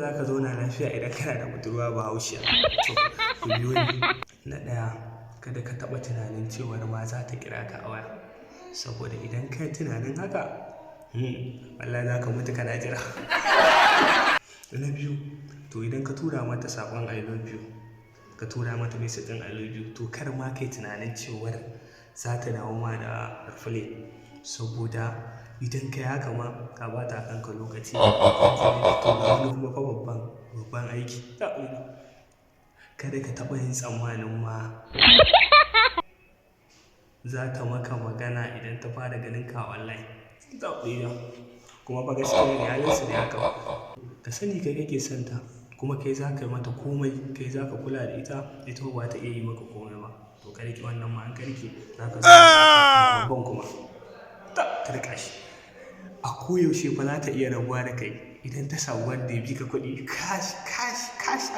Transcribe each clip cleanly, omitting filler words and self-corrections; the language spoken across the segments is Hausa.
za ka zauna lafiya idan kana da budurwa bahaushiya. To, ku biyo ni. Na ɗaya, kada ka taɓa tunanin cewar ma za ta kira ka a waya. Saboda idan ka yi tunanin haka, wallahi za ka mutu kana jira. Na biyu, to idan ka tura mata saƙon I love you, ka tura mata message ɗin I love you, to kar ma kai tunanin cewar za ta dawo ma da reply. Saboda idan ka yi haka ma ka ɓata kanka lokaci. To ga wani kuma fa babban aiki. Kada ka taɓa yin tsammanin ma za ta maka magana idan ta fara ganin ka online. Kuma fa gaskiya ne halinsu ne haka. Ka sani kai kake son ta, kuma kai za ka yi mata komai, kai za ka kula da ita, ita ba ta iya yi maka komai ba. To ka riƙe wannan ma, an ka riƙe za ka zama babban kuma. Ta riƙa shi. A koyaushe fa za ta iya rabuwa da kai idan ta samu wanda ya bi ka kuɗi. Kash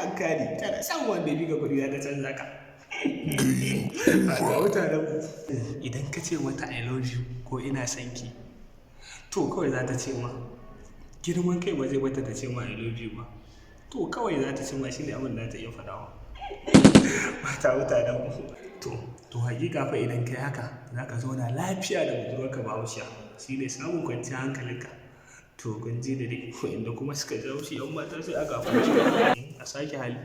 an kare. Tana samun wanda ya bi ka kuɗi za ta canza ka. Idan ka ce mata I love you ko ina son ki, to kawai za ta ce ma, girman kai ba zai bata ta ce ma I love you ba. To kawai za ta ce ma, shi ne abin da za ta iya faɗawa. Mata mutanen mu. To hakika fa idan kai haka za ka zauna lafiya da budurwarka bahaushiya. Shi ne samun kwanciyar hankalinka. To kun ji da dai, inda kuma suka ji haushi 'yan mata sai aka a sake hali.